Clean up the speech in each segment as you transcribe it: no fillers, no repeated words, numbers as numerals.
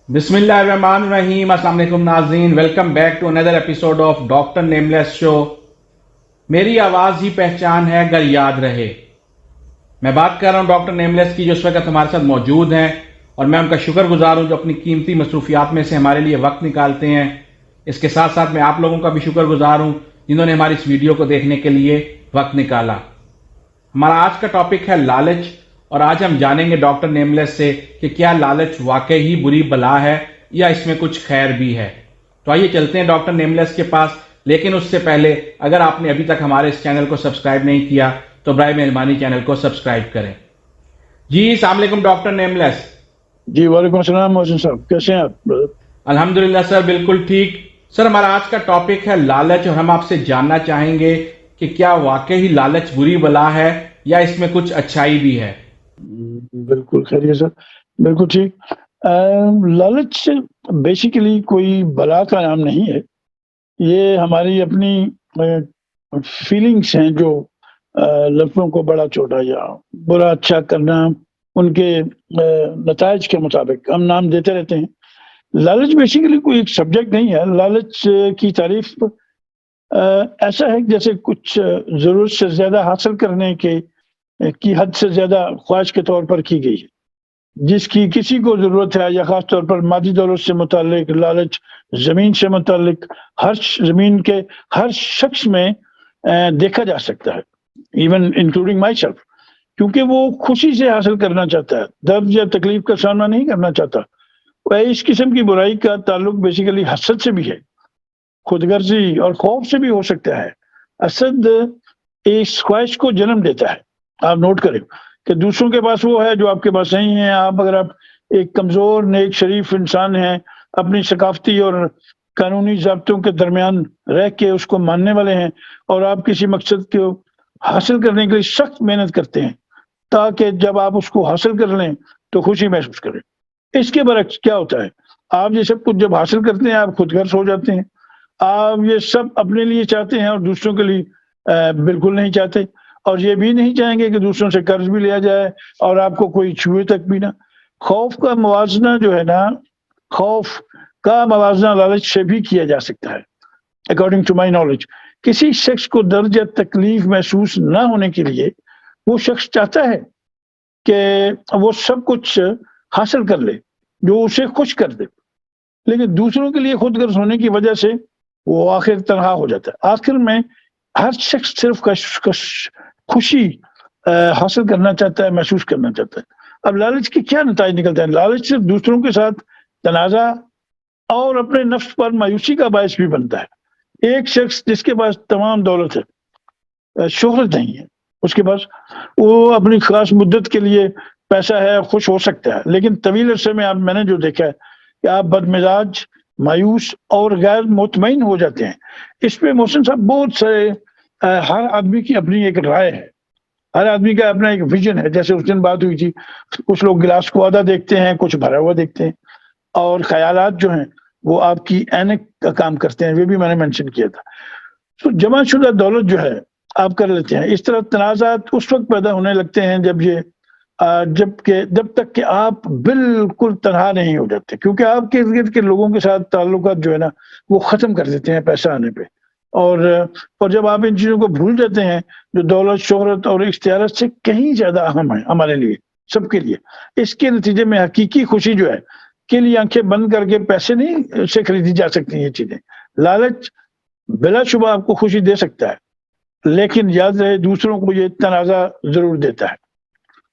بسم اللہ الرحمن الرحیم۔ السلام علیکم ناظرین، welcome back to another episode of doctor nameless show. میری آواز ہی پہچان ہے اگر یاد رہے۔ میں بات کر رہا ہوں ڈاکٹر نیملیس کی، جو اس وقت ہمارے ساتھ موجود ہیں، اور میں ان کا شکر گزار ہوں جو اپنی قیمتی مصروفیات میں سے ہمارے لیے وقت نکالتے ہیں۔ اس کے ساتھ ساتھ میں آپ لوگوں کا بھی شکر گزار ہوں جنہوں نے ہماری اس ویڈیو کو دیکھنے کے لیے وقت نکالا۔ ہمارا آج کا ٹاپک ہے لالچ، اور آج ہم جانیں گے ڈاکٹر نیملیس سے کہ کیا لالچ واقعی ہی بری بلا ہے یا اس میں کچھ خیر بھی ہے۔ تو آئیے چلتے ہیں ڈاکٹر نیملیس کے پاس، لیکن اس سے پہلے اگر آپ نے ابھی تک ہمارے اس چینل کو سبسکرائب نہیں کیا تو برائے مہربانی چینل کو سبسکرائب کریں۔ جی السلام علیکم ڈاکٹر نیملیس۔ جی وعلیکم السلام محسن صاحب، کیسے ہیں آپ؟ الحمدللہ سر، بالکل ٹھیک۔ سر ہمارا آج کا ٹاپک ہے لالچ، اور ہم آپ سے جاننا چاہیں گے کہ کیا واقعی لالچ بری بلا ہے یا اس میں کچھ اچھائی بھی ہے۔ بالکل خیریت سر، بالکل ٹھیک۔ لالچ بیسیکلی کوئی بلا کا نام نہیں ہے، یہ ہماری اپنی فیلنگس ہیں جو لفظوں کو بڑا چھوٹا یا برا اچھا کرنا، ان کے نتائج کے مطابق ہم نام دیتے رہتے ہیں۔ لالچ بیسیکلی کوئی ایک سبجیکٹ نہیں ہے۔ لالچ کی تعریف ایسا ہے جیسے کچھ ضرورت سے زیادہ حاصل کرنے کی حد سے زیادہ خواہش کے طور پر کی گئی ہے، جس کی کسی کو ضرورت ہے، یا خاص طور پر مادی دولت سے متعلق لالچ، زمین سے متعلق زمین کے ہر شخص میں دیکھا جا سکتا ہے، ایون انکلوڈنگ مائی سیلف، کیونکہ وہ خوشی سے حاصل کرنا چاہتا ہے، درد یا تکلیف کا سامنا نہیں کرنا چاہتا۔ اس قسم کی برائی کا تعلق بیسیکلی حسد سے بھی ہے، خود غرضی اور خوف سے بھی ہو سکتا ہے۔ حسد اس خواہش کو جنم دیتا ہے، آپ نوٹ کریں کہ دوسروں کے پاس وہ ہے جو آپ کے پاس نہیں ہے۔ اگر آپ ایک کمزور نیک شریف انسان ہیں، اپنی ثقافتی اور قانونی ضابطوں کے درمیان رہ کے اس کو ماننے والے ہیں، اور آپ کسی مقصد کو حاصل کرنے کے لیے سخت محنت کرتے ہیں تاکہ جب آپ اس کو حاصل کر لیں تو خوشی محسوس کریں، اس کے برعکس کیا ہوتا ہے؟ آپ یہ سب کچھ جب حاصل کرتے ہیں آپ خود غرض ہو جاتے ہیں۔ آپ یہ سب اپنے لیے چاہتے ہیں اور دوسروں کے لیے بالکل نہیں چاہتے، اور یہ بھی نہیں چاہیں گے کہ دوسروں سے قرض بھی لیا جائے اور آپ کو کوئی چھوئے تک بھی نہ۔ خوف کا موازنہ جو ہے نا، خوف کا موازنہ لالچ سے بھی کیا جا سکتا ہے۔ اکارڈنگ ٹو مائی نالج، کسی شخص کو درد یا تکلیف محسوس نہ ہونے کے لیے وہ شخص چاہتا ہے کہ وہ سب کچھ حاصل کر لے جو اسے خوش کر دے، لیکن دوسروں کے لیے خود غرض ہونے کی وجہ سے وہ آخر تنہا ہو جاتا ہے۔ آخر میں ہر شخص صرف خوشی حاصل کرنا چاہتا ہے، محسوس کرنا چاہتا ہے۔ اب لالچ کے کیا نتائج نکلتے ہیں؟ لالچ صرف دوسروں کے ساتھ تنازع اور اپنے نفس پر مایوسی کا باعث بھی بنتا ہے۔ ایک شخص جس کے پاس تمام دولت ہے، شہرت نہیں ہے اس کے پاس، وہ اپنی خاص مدت کے لیے پیسہ ہے، خوش ہو سکتا ہے، لیکن طویل عرصے میں میں نے جو دیکھا ہے کہ آپ بدمزاج، مایوس اور غیر مطمئن ہو جاتے ہیں۔ اس پہ محسن صاحب بہت سارے ہر آدمی کی اپنی ایک رائے ہے، ہر آدمی کا اپنا ایک ویژن ہے۔ جیسے اس دن بات ہوئی تھی، کچھ لوگ گلاس کو آدھا دیکھتے ہیں، کچھ بھرا ہوا دیکھتے ہیں، اور خیالات جو ہیں وہ آپ کی اینک کا کام کرتے ہیں، وہ بھی میں نے مینشن کیا تھا۔ تو جمع شدہ دولت جو ہے آپ کر لیتے ہیں۔ اس طرح تنازعات اس وقت پیدا ہونے لگتے ہیں جب تک کہ آپ بالکل تنہا نہیں ہو جاتے، کیونکہ آپ کے ارد گرد کے لوگوں کے ساتھ تعلقات جو ہے نا وہ ختم کر دیتے ہیں پیسہ آنے پہ، اور جب آپ ان چیزوں کو بھول جاتے ہیں جو دولت، شہرت اور اختیارات سے کہیں زیادہ اہم ہے ہمارے لیے، سب کے لیے، اس کے نتیجے میں حقیقی خوشی جو ہے کے لیے آنکھیں بند کر کے پیسے نہیں سے خریدی جا سکتی یہ چیزیں۔ لالچ بلا شبہ آپ کو خوشی دے سکتا ہے، لیکن یاد رہے دوسروں کو یہ تنازع ضرور دیتا ہے۔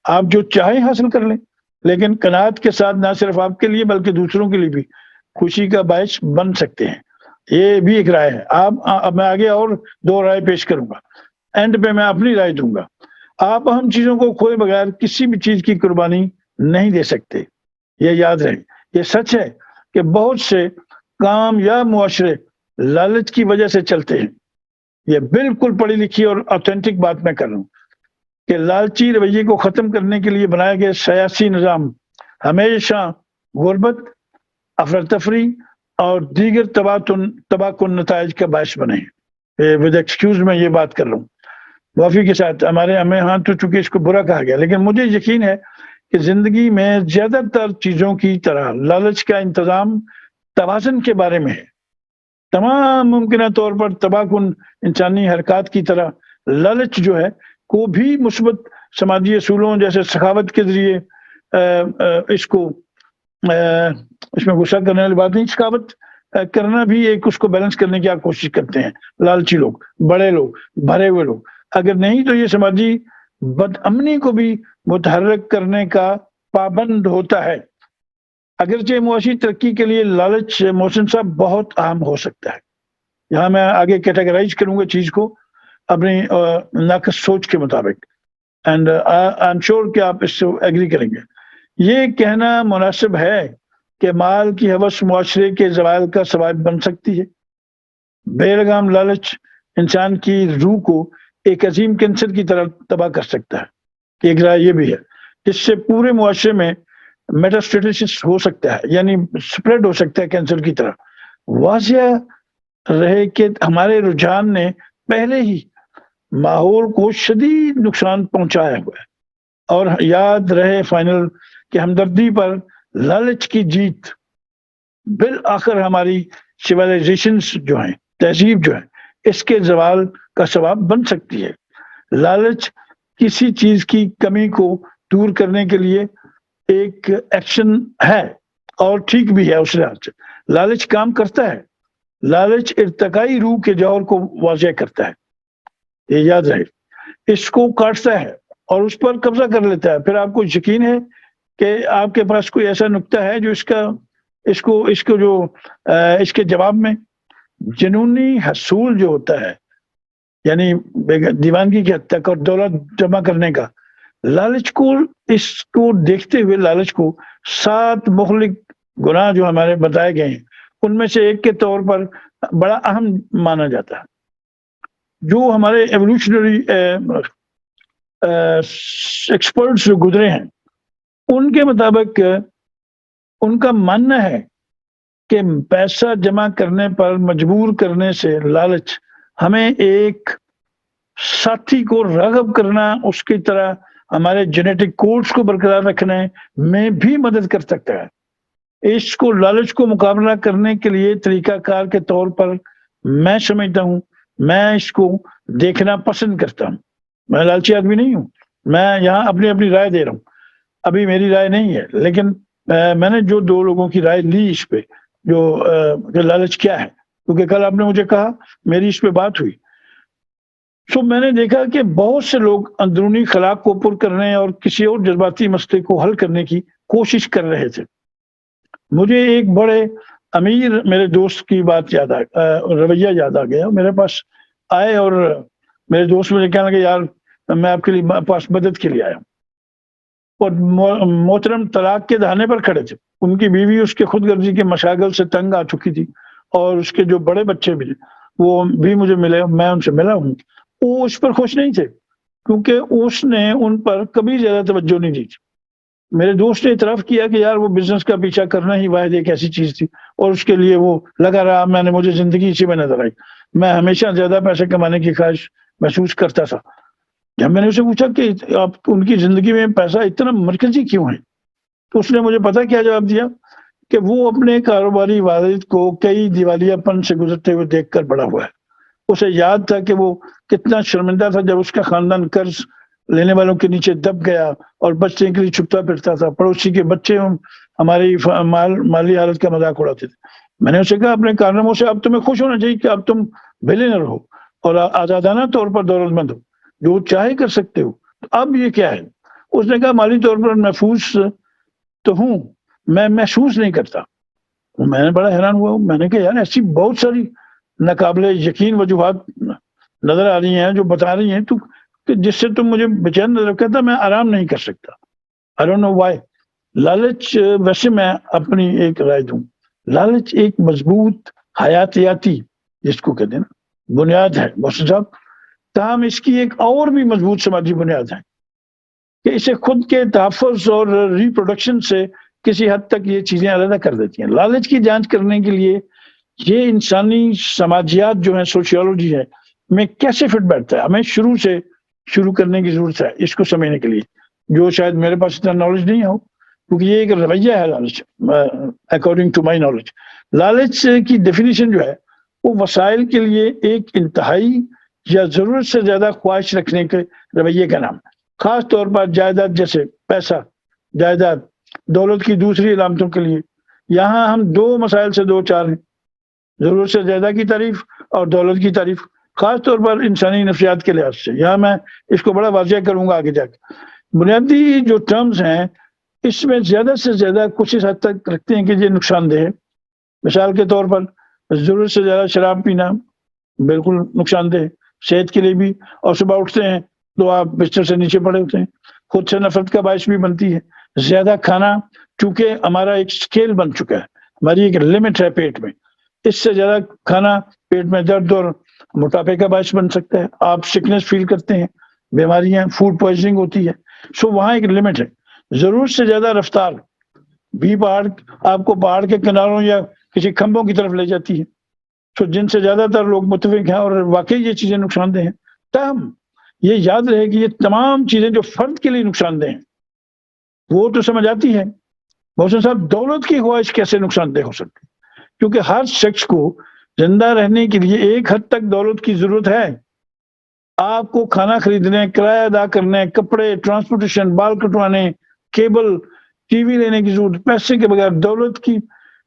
آپ جو چاہیں حاصل کر لیں، لیکن قناعت کے ساتھ نہ صرف آپ کے لیے بلکہ دوسروں کے لیے بھی خوشی کا باعث بن سکتے ہیں۔ یہ بھی ایک رائے ہے۔ میں آگے اور دو رائے پیش کروں گا، اینڈ پہ میں اپنی رائے دوں گا۔ آپ اہم چیزوں کو کھوئے بغیر کسی بھی چیز کی قربانی نہیں دے سکتے، یہ یاد رہے۔ یہ سچ ہے کہ بہت سے کام یا معاشرے لالچ کی وجہ سے چلتے ہیں۔ یہ بالکل پڑھی لکھی اور آتھینٹک بات میں کر رہا ہوں کہ لالچی رویے کو ختم کرنے کے لیے بنائے گئے سیاسی نظام ہمیشہ غربت، افراتفری اور دیگر تباہ کن نتائج کا باعث بنے ہیں۔ ود ایکسکیوز میں یہ بات کر رہا ہوں معافی کے ساتھ، ہمیں ہاں تو چونکہ اس کو برا کہا گیا، لیکن مجھے یقین ہے کہ زندگی میں زیادہ تر چیزوں کی طرح لالچ کا انتظام توازن کے بارے میں ہے. تمام ممکنہ طور پر تباہ کن انسانی حرکات کی طرح لالچ جو ہے کو بھی مثبت سماجی اصولوں جیسے سخاوت کے ذریعے اس میں غصہ کرنے والی بات نہیں، سخاوت کرنا بھی ایک اس کو بیلنس کرنے کی آپ کوشش کرتے ہیں. لالچی لوگ، بڑے لوگ، بھرے ہوئے لوگ، اگر نہیں تو یہ سماجی بد امنی کو بھی متحرک کرنے کا پابند ہوتا ہے. اگرچہ معاشی ترقی کے لیے لالچ محسن صاحب بہت اہم ہو سکتا ہے. یہاں میں آگے کیٹیگرائز کروں گا چیز کو اپنی ناقص سوچ کے مطابق، اینڈ آئی ایم شیور کہ آپ اس سے ایگری کریں گے. یہ کہنا مناسب ہے کہ مال کی ہوس معاشرے کے زوال کا سبب بن سکتی ہے. بے لگام لالچ انسان کی روح کو ایک عظیم کینسر کی طرح تباہ کر سکتا ہے. ایک رائے یہ بھی ہے جس سے پورے معاشرے میں میٹاسٹیٹس ہو سکتا ہے، یعنی سپریڈ ہو سکتا ہے کینسر کی طرح. واضح رہے کہ ہمارے رجحان نے پہلے ہی ماحول کو شدید نقصان پہنچایا ہوا ہے. اور یاد رہے فائنل کہ ہمدردی پر لالچ کی جیت بالآخر ہماری سویلائزیشنز جو ہیں، تہذیب جو ہے، اس کے زوال کا سبب بن سکتی ہے. لالچ کسی چیز کی کمی کو دور کرنے کے لیے ایک ایکشن ہے اور ٹھیک بھی ہے. اس لحاظ سے لالچ کام کرتا ہے. لالچ ارتقائی روح کے جوہر کو واضح کرتا ہے، یہ یاد رہے. اس کو کاٹتا ہے اور اس پر قبضہ کر لیتا ہے. پھر آپ کو یقین ہے کہ آپ کے پاس کوئی ایسا نقطہ ہے جو اس کے جواب میں جنونی حصول جو ہوتا ہے، یعنی دیوانگی کی حد تک اور دولت جمع کرنے کا. لالچ کو، اس کو دیکھتے ہوئے لالچ کو 7 مخلق گناہ جو ہمارے بتائے گئے ہیں ان میں سے ایک کے طور پر بڑا اہم مانا جاتا ہے. جو ہمارے ایوولوشنری ایکسپرٹس جو گزرے ہیں ان کے مطابق ان کا ماننا ہے کہ پیسہ جمع کرنے پر مجبور کرنے سے لالچ ہمیں ایک ساتھی کو راغب کرنا، اس کی طرح ہمارے جینیٹک کوڈز کو برقرار رکھنے میں بھی مدد کر سکتا ہے. اس کو لالچ کو مقابلہ کرنے کے لیے طریقہ کار کے طور پر میں سمجھتا ہوں، میں اس کو دیکھنا پسند کرتا ہوں. میں لالچی آدمی نہیں ہوں، میں یہاں اپنی رائے دے رہا ہوں. ابھی میری رائے نہیں ہے، لیکن میں نے جو 2 لوگوں کی رائے لی اس پہ، جو لالچ کیا ہے، کیونکہ کل آپ نے مجھے کہا، میری اس پہ بات ہوئی، تو میں نے دیکھا کہ بہت سے لوگ اندرونی خلا کو پر کرنے اور کسی اور جذباتی مسئلے کو حل کرنے کی کوشش کر رہے تھے. مجھے ایک بڑے امیر میرے دوست کی بات رویہ یاد آ گیا. میرے پاس آئے اور میرے دوست مجھے کہنے لگے، یار میں آپ کے لیے پاس مدد کے لیے آیا ہوں. اور محترم طلاق کے دہانے پر کھڑے تھے. ان کی بیوی اس کے خود غرضی کے مشاغل سے تنگ آ چکی تھی اور اس کے جو بڑے بچے بھی وہ بھی مجھے ملے، میں ان سے ملا ہوں. وہ اس پر خوش نہیں تھے کیونکہ اس نے ان پر کبھی زیادہ توجہ نہیں دی تھی. میرے دوست نے اعتراف کیا کہ یار وہ بزنس کا پیچھا کرنا ہی واحد ایک ایسی چیز تھی اور اس کے لیے وہ لگا رہا. مجھے زندگی اسی میں نظر آئی. میں ہمیشہ زیادہ پیسے کمانے کی خواہش محسوس کرتا تھا. جب میں نے اسے پوچھا کہ آپ ان کی زندگی میں پیسہ اتنا مرکزی کیوں ہے، تو اس نے مجھے پتا کیا جواب دیا کہ وہ اپنے کاروباری والد کو کئی دیوالیہ پن سے گزرتے ہوئے دیکھ کر بڑا ہوا ہے. اسے یاد تھا کہ وہ کتنا شرمندہ تھا جب اس کا خاندان قرض لینے والوں کے نیچے دب گیا اور بچنے کے لیے چھپتا پھرتا تھا. پڑوسی کے بچے ہماری مالی حالت کا مذاق اڑاتے تھے. میں نے اسے کہا اپنے کارناموں سے اب تمہیں خوش ہونا چاہیے کہ اب تم بلینئر ہو اور آزادانہ طور پر دولت مند ہو، جو چاہے کر سکتے ہو. اب یہ کیا ہے؟ اس نے کہا مالی طور پر محفوظ تو ہوں، میں محسوس نہیں کرتا. میں نے بڑا حیران ہوا. میں نے کہا یار ایسی بہت ساری ناقابل یقین وجوہات نظر آ رہی ہیں جو بتا رہی ہیں تو کہ جس سے تم مجھے بےچین نظر کرتا، میں آرام نہیں کر سکتا. I don't know why. لالچ، ویسے میں اپنی ایک رائے دوں، لالچ ایک مضبوط حیاتیاتی جس کو کہتے ہیں نا بنیاد ہے محسن صاحب. تاہم اس کی ایک اور بھی مضبوط سماجی بنیاد ہے کہ اسے خود کے تحفظ اور ریپروڈکشن سے کسی حد تک یہ چیزیں علیحدہ کر دیتی ہیں. لالچ کی جانچ کرنے کے لیے یہ انسانی سماجیات جو ہیں، سوشیولوجی ہے، میں کیسے فٹ بیٹھتا ہے، ہمیں شروع کرنے کی ضرورت ہے اس کو سمجھنے کے لیے. جو شاید میرے پاس اتنا نالج نہیں ہو، کیونکہ یہ ایک رویہ ہے لالچ. اکارڈنگ ٹو مائی نالج لالچ کی ڈیفینیشن جو ہے وہ وسائل کے لیے ایک انتہائی یا ضرورت سے زیادہ خواہش رکھنے کے رویے کا نام ہے. خاص طور پر جائیداد جیسے پیسہ، جائیداد، دولت کی دوسری علامتوں کے لیے. یہاں ہم دو مسائل سے دو چار ہیں، ضرورت سے زیادہ کی تعریف اور دولت کی تعریف، خاص طور پر انسانی نفسیات کے لحاظ سے. یہاں میں اس کو بڑا واضح کروں گا آگے جا کے. بنیادی جو ٹرمز ہیں اس میں زیادہ سے زیادہ کچھ اس حد تک رکھتے ہیں کہ یہ نقصان دہ ہے. مثال کے طور پر ضرورت سے زیادہ شراب پینا بالکل نقصان دہ ہے صحت کے لیے بھی، اور صبح اٹھتے ہیں تو آپ بستر سے نیچے پڑے ہوتے ہیں، خود سے نفرت کا باعث بھی بنتی ہے. زیادہ کھانا چونکہ ہمارا ایک سکیل بن چکا ہے، ہماری ایک لمٹ ہے پیٹ میں، اس سے زیادہ کھانا پیٹ میں درد اور موٹاپے کا باعث بن سکتا ہے. آپ سکنس فیل کرتے ہیں، بیماریاں، فوڈ پوائزننگ ہوتی ہے. سو وہاں ایک لمٹ ہے. ضرورت سے زیادہ رفتار بھی پہاڑ آپ کو پہاڑ کے کناروں یا کسی کھمبوں کی طرف لے جاتی ہے، تو جن سے زیادہ تر لوگ متفق ہیں، اور واقعی یہ چیزیں نقصان دہ ہیں. تاہم یہ یاد رہے کہ یہ تمام چیزیں جو فرد کے لیے نقصان دہ ہیں وہ تو سمجھ آتی ہے. محسن صاحب، دولت کی خواہش کیسے نقصان دہ ہو سکتی؟ کیونکہ ہر شخص کو زندہ رہنے کے لیے ایک حد تک دولت کی ضرورت ہے. آپ کو کھانا خریدنے، کرایہ ادا کرنے، کپڑے، ٹرانسپورٹیشن، بال کٹوانے، کیبل، ٹی وی لینے کی ضرورت. پیسے کے بغیر دولت کی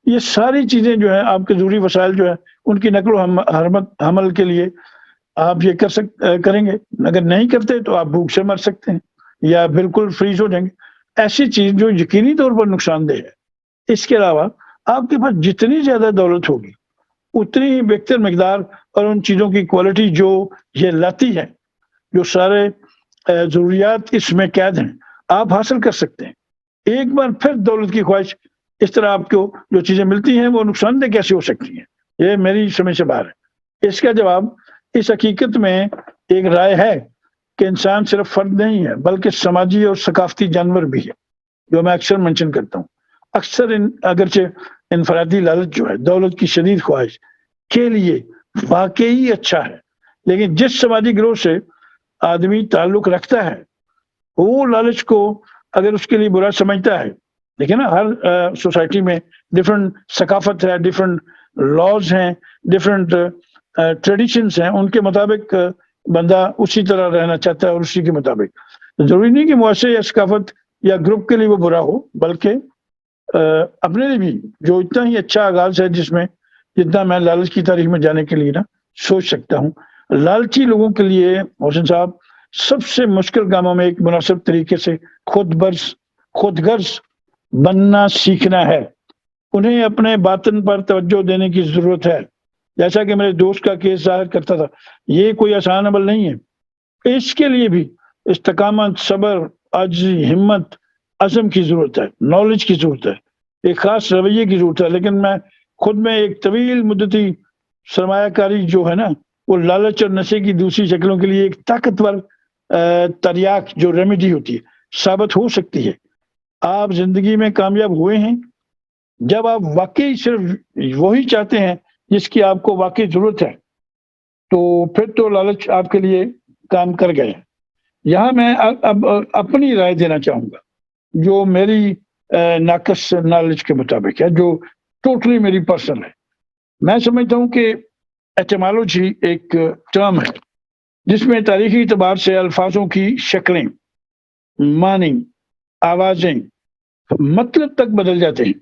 یہ ساری چیزیں جو ہیں آپ کے ضروری وسائل جو ہے ان کی نقل و حمل کے لیے آپ یہ کریں گے. اگر نہیں کرتے تو آپ بھوک سے مر سکتے ہیں یا بالکل فریز ہو جائیں گے. ایسی چیز جو یقینی طور پر نقصان دہ ہے. اس کے علاوہ آپ کے پاس جتنی زیادہ دولت ہوگی اتنی ہی بہتر مقدار اور ان چیزوں کی کوالٹی جو یہ لاتی ہے، جو سارے ضروریات اس میں قید ہیں، آپ حاصل کر سکتے ہیں. ایک بار پھر دولت کی خواہش اس طرح آپ کو جو چیزیں ملتی ہیں وہ نقصان دہ کیسے ہو سکتی ہیں؟ یہ میری سمجھ سے باہر ہے. اس کا جواب اس حقیقت میں ایک رائے ہے کہ انسان صرف فرد نہیں ہے بلکہ سماجی اور ثقافتی جانور بھی ہے، جو میں اکثر منشن کرتا ہوں. اکثر اگرچہ انفرادی لالچ جو ہے دولت کی شدید خواہش کے لیے واقعی اچھا ہے، لیکن جس سماجی گروہ سے آدمی تعلق رکھتا ہے وہ لالچ کو اگر اس کے لیے برا سمجھتا ہے، دیکھیں نا ہر سوسائٹی میں ڈفرنٹ ثقافت ہے، ڈفرنٹ لاز ہیں، ڈفرنٹ ٹریڈیشنز ہیں، ان کے مطابق بندہ اسی طرح رہنا چاہتا ہے اور اسی کے مطابق. ضروری نہیں کہ معاشرے یا ثقافت یا گروپ کے لیے وہ برا ہو، بلکہ اپنے لیے بھی جو اتنا ہی اچھا آغاز ہے جس میں جتنا میں لالچ کی تاریخ میں جانے کے لیے نا سوچ سکتا ہوں. لالچی لوگوں کے لیے محسن صاحب سب سے مشکل کاموں میں ایک مناسب طریقے سے خود غرض بننا سیکھنا ہے. انہیں اپنے باطن پر توجہ دینے کی ضرورت ہے. جیسا کہ میرے دوست کا کیس ظاہر کرتا تھا، یہ کوئی آسان عمل نہیں ہے. اس کے لیے بھی استقامت، صبر، عاجزی، ہمت، عزم کی ضرورت ہے، نالج کی ضرورت ہے، ایک خاص رویے کی ضرورت ہے. لیکن میں خود میں ایک طویل مدتی سرمایہ کاری جو ہے نا وہ لالچ اور نشے کی دوسری شکلوں کے لیے ایک طاقتور تریاک جو ریمیڈی ہوتی ہے ثابت ہو سکتی ہے. آپ زندگی میں کامیاب ہوئے ہیں جب آپ واقعی صرف وہی چاہتے ہیں جس کی آپ کو واقعی ضرورت ہے، تو پھر تو لالچ آپ کے لیے کام کر گئے. یہاں میں اب اپنی رائے دینا چاہوں گا جو میری ناقص نالج کے مطابق ہے، جو ٹوٹلی میری پرسنل ہے. میں سمجھتا ہوں کہ ایٹیمالوجی ایک ٹرم ہے جس میں تاریخی اعتبار سے الفاظوں کی شکلیں، معنی، آوازیں، مطلب تک بدل جاتے ہیں.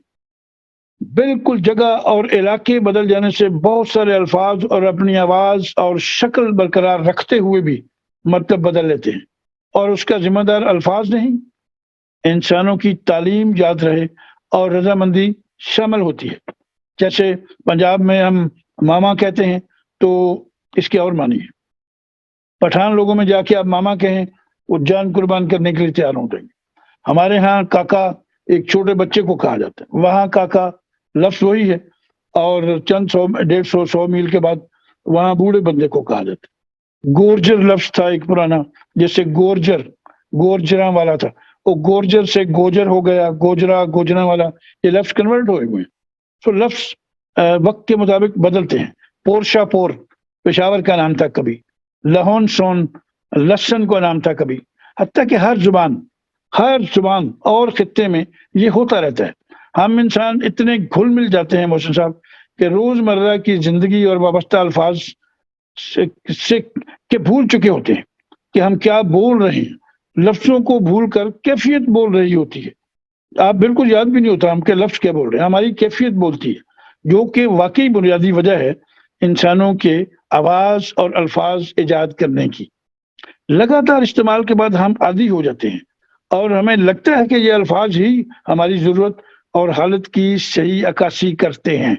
بالکل جگہ اور علاقے بدل جانے سے بہت سارے الفاظ اور اپنی آواز اور شکل برقرار رکھتے ہوئے بھی مطلب بدل لیتے ہیں، اور اس کا ذمہ دار الفاظ نہیں، انسانوں کی تعلیم یاد رہے اور رضامندی شامل ہوتی ہے. جیسے پنجاب میں ہم ماما کہتے ہیں تو اس کے اور معنی ہے. پٹھان لوگوں میں جا کے آپ ماما کہیں وہ جان قربان کرنے کے لیے تیار ہو جائیں گے. ہمارے ہاں کاکا ایک چھوٹے بچے کو کہا جاتا ہے، وہاں کاکا لفظ وہی ہے، اور چند 100 میل کے بعد وہاں بوڑھے بندے کو کہا جاتا ہے. گورجر لفظ تھا ایک پرانا، جیسے گورجراں والا تھا، وہ گورجر سے گوجر ہو گیا، گوجرا والا، یہ لفظ کنورٹ ہوئے ہوئے ہیں. تو لفظ وقت کے مطابق بدلتے ہیں. پورشا پور پشاور کا نام تھا کبھی، لہون سون لسن کا نام تھا کبھی. حتیٰ کہ ہر زبان ہر زبان اور خطے میں یہ ہوتا رہتا ہے. ہم انسان اتنے گھل مل جاتے ہیں محسن صاحب کہ روزمرہ کی زندگی اور وابستہ الفاظ سے کہ بھول چکے ہوتے ہیں کہ ہم کیا بول رہے ہیں. لفظوں کو بھول کر کیفیت بول رہی ہوتی ہے. آپ بالکل یاد بھی نہیں ہوتا ہم کے لفظ کیا بول رہے ہیں، ہماری کیفیت بولتی ہے، جو کہ واقعی بنیادی وجہ ہے انسانوں کے آواز اور الفاظ ایجاد کرنے کی. لگاتار استعمال کے بعد ہم عادی ہو جاتے ہیں اور ہمیں لگتا ہے کہ یہ الفاظ ہی ہماری ضرورت اور حالت کی صحیح عکاسی کرتے ہیں،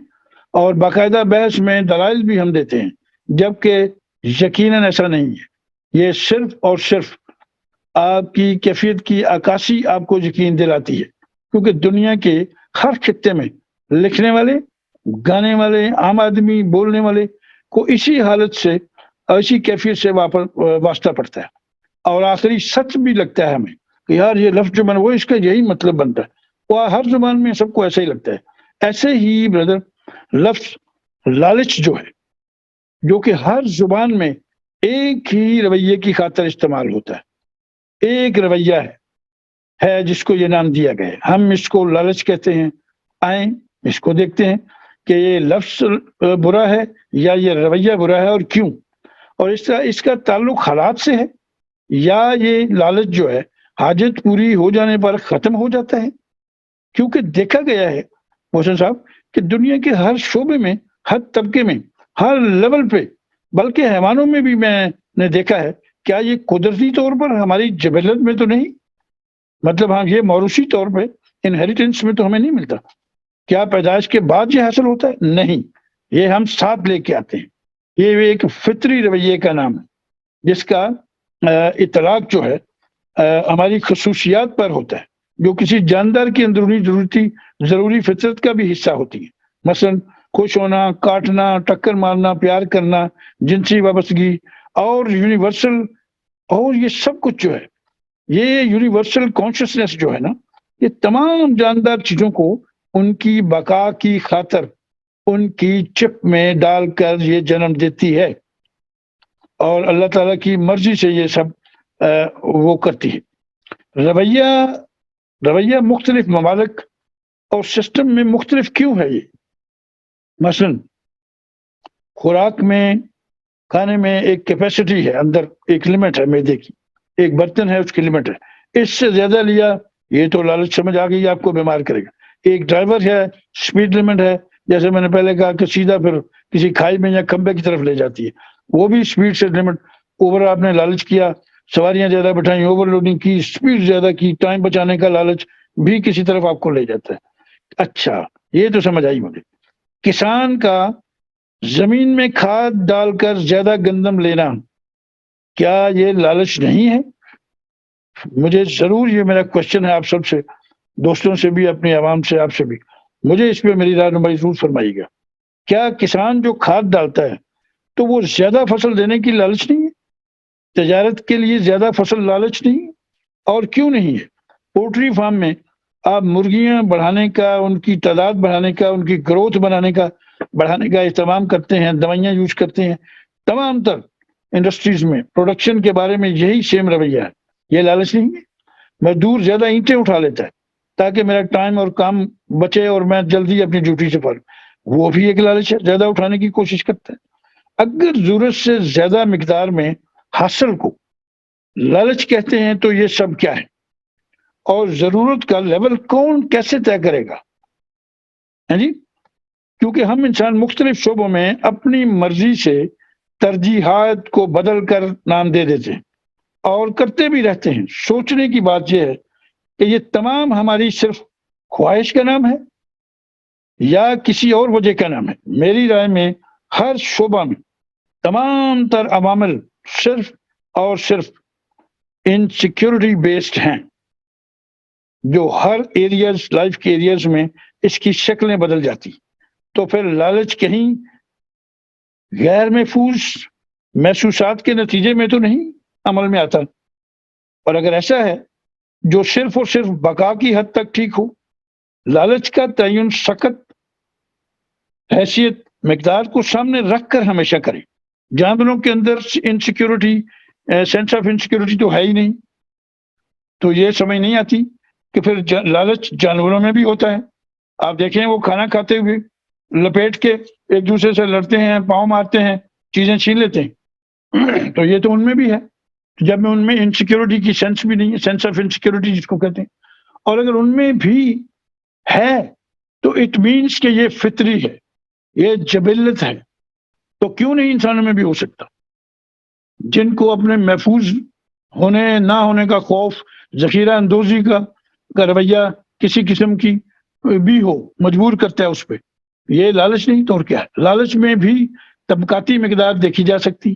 اور باقاعدہ بحث میں دلائل بھی ہم دیتے ہیں، جبکہ یقیناً ایسا نہیں ہے. یہ صرف اور صرف آپ کی کیفیت کی عکاسی آپ کو یقین دلاتی ہے، کیونکہ دنیا کے ہر خطے میں لکھنے والے، گانے والے، عام آدمی، بولنے والے کو اسی حالت سے، اسی کیفیت سے واسطہ پڑتا ہے. اور آخری سچ بھی لگتا ہے ہمیں کہ یار یہ لفظ جو بنا وہ اس کا یہی مطلب بنتا ہے. وہ ہر زبان میں سب کو ایسا ہی لگتا ہے. ایسے ہی بردر لفظ لالچ جو ہے، جو کہ ہر زبان میں ایک ہی رویے کی خاطر استعمال ہوتا ہے، ایک رویہ ہے جس کو یہ نام دیا گیا ہے. ہم اس کو لالچ کہتے ہیں. آئیں اس کو دیکھتے ہیں کہ یہ لفظ برا ہے یا یہ رویہ برا ہے اور کیوں، اور اس کا تعلق حالات سے ہے یا یہ لالچ جو ہے حاجت پوری ہو جانے پر ختم ہو جاتا ہے. کیونکہ دیکھا گیا ہے محسن صاحب کہ دنیا کے ہر شعبے میں، ہر طبقے میں، ہر لیول پہ، بلکہ حیوانوں میں بھی میں نے دیکھا ہے. کیا یہ قدرتی طور پر ہماری جبلت میں تو نہیں، مطلب ہاں یہ موروثی طور پہ انہیریٹنس میں تو ہمیں نہیں ملتا؟ کیا پیدائش کے بعد یہ حاصل ہوتا ہے؟ نہیں، یہ ہم ساتھ لے کے آتے ہیں. یہ ایک فطری رویے کا نام ہے جس کا اطلاق جو ہے ہماری خصوصیات پر ہوتا ہے، جو کسی جاندار کی اندرونی ضروری فطرت کا بھی حصہ ہوتی ہے. مثلا خوش ہونا، کاٹنا، ٹکر مارنا، پیار کرنا، جنسی وابستگی اور یونیورسل، اور یہ سب کچھ جو ہے، یہ یونیورسل کانشسنس جو ہے نا، یہ تمام جاندار چیزوں کو ان کی بقا کی خاطر ان کی چپ میں ڈال کر یہ جنم دیتی ہے، اور اللہ تعالیٰ کی مرضی سے یہ سب وہ کرتی ہے. رویہ مختلف ممالک اور سسٹم میں مختلف کیوں ہے؟ یہ مثلا خوراک میں، کھانے میں ایک کیپیسٹی ہے، اندر ایک لمٹ ہے، معدے کی ایک برتن ہے، اس کی لمٹ ہے. اس سے زیادہ لیا یہ تو لالچ سمجھ آ گئی، آپ کو بیمار کرے گا. ایک ڈرائیور ہے، سپیڈ لمٹ ہے، جیسے میں نے پہلے کہا کہ سیدھا پھر کسی کھائی میں یا کھمبے کی طرف لے جاتی ہے، وہ بھی سپیڈ سے لمٹ. اوور آپ نے لالچ کیا، سواریاں زیادہ بٹھائیں، اوور لوڈنگ کی، سپیڈ زیادہ کی، ٹائم بچانے کا لالچ بھی کسی طرف آپ کو لے جاتا ہے. اچھا یہ تو سمجھ آئی مجھے. کسان کا زمین میں کھاد ڈال کر زیادہ گندم لینا، کیا یہ لالچ نہیں ہے؟ مجھے ضرور، یہ میرا کوشچن ہے آپ سب سے، دوستوں سے بھی، اپنی عوام سے، آپ سے بھی، مجھے اس پہ میری رہنمائی ضرور فرمائیے گا. کیا کسان جو کھاد ڈالتا ہے تو وہ زیادہ فصل دینے کی لالچ نہیں ہے؟ تجارت کے لیے زیادہ فصل لالچ نہیں ہے؟ اور کیوں نہیں ہے؟ پولٹری فارم میں آپ مرغیاں بڑھانے کا، ان کی تعداد بڑھانے کا، ان کی گروتھ بڑھانے کا اہتمام کرتے ہیں، دوائیاں یوز کرتے ہیں. تمام تر انڈسٹریز میں پروڈکشن کے بارے میں یہی سیم رویہ ہے. یہ لالچ نہیں ہے؟ مزدور زیادہ اینٹیں اٹھا لیتا ہے تاکہ میرا ٹائم اور کام بچے اور میں جلدی اپنی ڈیوٹی سے فارغ، وہ بھی ایک لالچ ہے، زیادہ اٹھانے کی کوشش کرتا ہے. اگر ضرورت سے زیادہ مقدار میں حاصل کو لالچ کہتے ہیں تو یہ سب کیا ہے؟ اور ضرورت کا لیول کون کیسے طے کرے گا؟ جی، کیونکہ ہم انسان مختلف شعبوں میں اپنی مرضی سے ترجیحات کو بدل کر نام دے دیتے ہیں اور کرتے بھی رہتے ہیں. سوچنے کی بات یہ ہے کہ یہ تمام ہماری صرف خواہش کا نام ہے یا کسی اور وجہ کا نام ہے. میری رائے میں ہر شعبہ میں تمام تر عوامل صرف اور صرف انسیکیورٹی بیسڈ ہیں، جو ہر ایریاز، لائف کے ایریاز میں اس کی شکلیں بدل جاتی. تو پھر لالچ کہیں غیر محفوظ محسوسات کے نتیجے میں تو نہیں عمل میں آتا؟ اور اگر ایسا ہے جو صرف اور صرف بقا کی حد تک ٹھیک ہو، لالچ کا تعین سخت حیثیت مقدار کو سامنے رکھ کر ہمیشہ کریں. جانوروں کے اندر انسیکیورٹی، سینس آف انسیکیورٹی تو ہے ہی نہیں. تو یہ سمجھ نہیں آتی کہ پھر لالچ جانوروں میں بھی ہوتا ہے. آپ دیکھیں وہ کھانا کھاتے ہوئے لپیٹ کے ایک دوسرے سے لڑتے ہیں, پاؤں مارتے ہیں, چیزیں چھین لیتے ہیں. تو یہ تو ان میں بھی ہے. جب میں ان میں انسیکیورٹی کی سینس بھی نہیں ہے, سینس آف انسیکیورٹی جس کو کہتے ہیں, اور اگر ان میں بھی ہے تو اٹ مینس کہ یہ فطری ہے, یہ جبلت ہے. تو کیوں نہیں انسانوں میں بھی ہو سکتا؟ جن کو اپنے محفوظ ہونے نہ ہونے کا خوف, ذخیرہ اندوزی کا رویہ کسی قسم کی بھی ہو, مجبور کرتا ہے اس پہ. یہ لالچ نہیں تو اور کیا ہے؟ لالچ میں بھی طبقاتی مقدار دیکھی جا سکتی.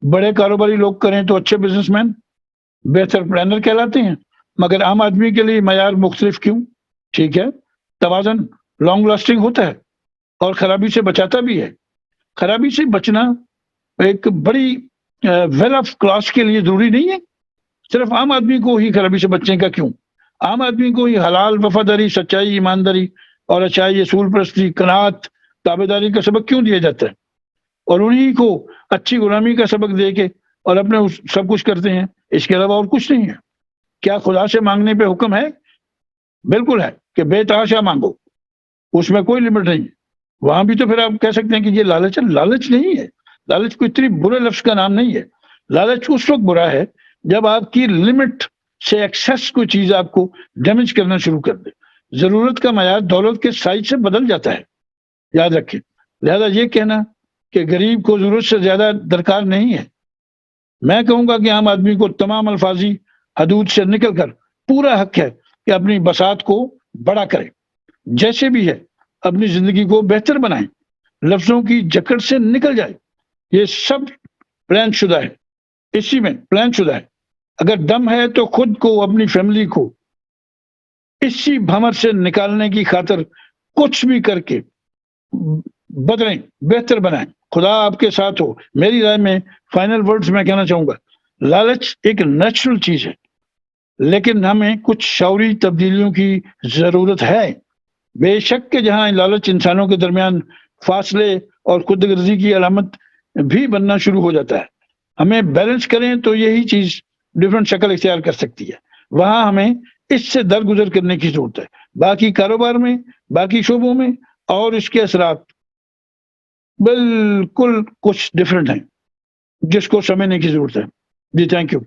بڑے کاروباری لوگ کریں تو اچھے بزنس مین, بہتر پلانر کہلاتے ہیں, مگر عام آدمی کے لیے معیار مختلف کیوں؟ ٹھیک ہے, توازن لانگ لاسٹنگ ہوتا ہے اور خرابی سے بچاتا بھی ہے. خرابی سے بچنا ایک بڑی ویل آف کلاس کے لیے ضروری نہیں ہے. صرف عام آدمی کو ہی خرابی سے بچنے کا کیوں؟ عام آدمی کو ہی حلال, وفاداری, سچائی, ایمانداری اور اچھائی, اصول پرستی, قناعت, تابعداری کا سبق کیوں دیا جاتا ہے؟ اور انہی کو اچھی غلامی کا سبق دے کے اور اپنے سب کچھ کرتے ہیں. اس کے علاوہ اور کچھ نہیں ہے. کیا خدا سے مانگنے پہ حکم ہے؟ بالکل ہے کہ بے تحاشا مانگو, اس میں کوئی لمٹ نہیں ہے. وہاں بھی تو پھر آپ کہہ سکتے ہیں کہ یہ لالچ ہے. لالچ نہیں ہے. لالچ کوئی اتنی برے لفظ کا نام نہیں ہے. لالچ اس وقت برا ہے جب آپ کی لمٹ سے ایکسس کوئی چیز آپ کو ڈیمیج کرنا شروع کر دے. ضرورت کا معیار دولت کے سائز سے بدل جاتا ہے, یاد رکھیں. لہذا یہ کہنا کہ غریب کو ضرورت سے زیادہ درکار نہیں ہے, میں کہوں گا کہ عام آدمی کو تمام الفاظی حدود سے نکل کر پورا حق ہے کہ اپنی بساط کو بڑا کرے, جیسے بھی ہے اپنی زندگی کو بہتر بنائیں, لفظوں کی جکڑ سے نکل جائے. یہ سب پلان شدہ ہے, اسی میں پلان شدہ ہے. اگر دم ہے تو خود کو, اپنی فیملی کو اسی بھمر سے نکالنے کی خاطر کچھ بھی کر کے بدلیں, بہتر بنائیں. خدا آپ کے ساتھ ہو. میری رائے میں فائنل ورڈز میں کہنا چاہوں گا, لالچ ایک نیچرل چیز ہے, لیکن ہمیں کچھ شعوری تبدیلیوں کی ضرورت ہے. بے شک کہ جہاں لالچ انسانوں کے درمیان فاصلے اور خود غرضی کی علامت بھی بننا شروع ہو جاتا ہے, ہمیں بیلنس کریں تو یہی چیز ڈیفرنٹ شکل اختیار کر سکتی ہے. وہاں ہمیں اس سے درگزر کرنے کی ضرورت ہے. باقی کاروبار میں, باقی شعبوں میں اور اس کے اثرات بالکل کچھ ڈفرینٹ ہیں جس کو سمجھنے کی ضرورت ہے. جی تھینک یو.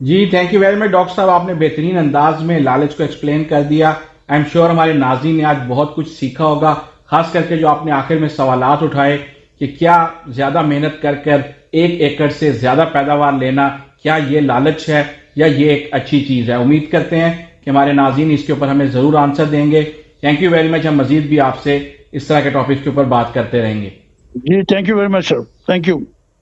جی thank you very much doctor صاحب, آپ نے بہترین انداز میں لالچ کو ایکسپلین کر دیا. آئی ایم شیور ہمارے ناظرین نے آج بہت کچھ سیکھا ہوگا, خاص کر کے جو آپ نے آخر میں سوالات اٹھائے کہ کیا زیادہ محنت کر کر 1 ایکڑ سے زیادہ پیداوار لینا, کیا یہ لالچ ہے یا یہ ایک اچھی چیز ہے. امید کرتے ہیں کہ ہمارے ناظرین اس کے اوپر ہمیں ضرور آنسر دیں گے. تھینک یو ویری مچ. ہم مزید بھی آپ سے اس طرح کے ٹاپکس کے اوپر بات کرتے رہیں گے. جی thank you very much sir, thank you.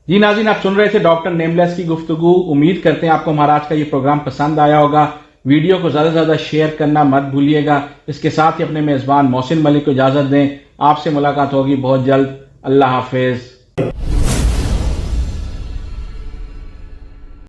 جی ناظرین, آپ سن رہے تھے ڈاکٹر نیملیس کی گفتگو. امید کرتے ہیں آپ کو ہمارا آج کا یہ پروگرام پسند آیا ہوگا. ویڈیو کو زیادہ سے زیادہ شیئر کرنا مت بھولیے گا. اس کے ساتھ ہی اپنے میزبان محسن ملک کو اجازت دیں. آپ سے ملاقات ہوگی بہت جلد. اللہ حافظ.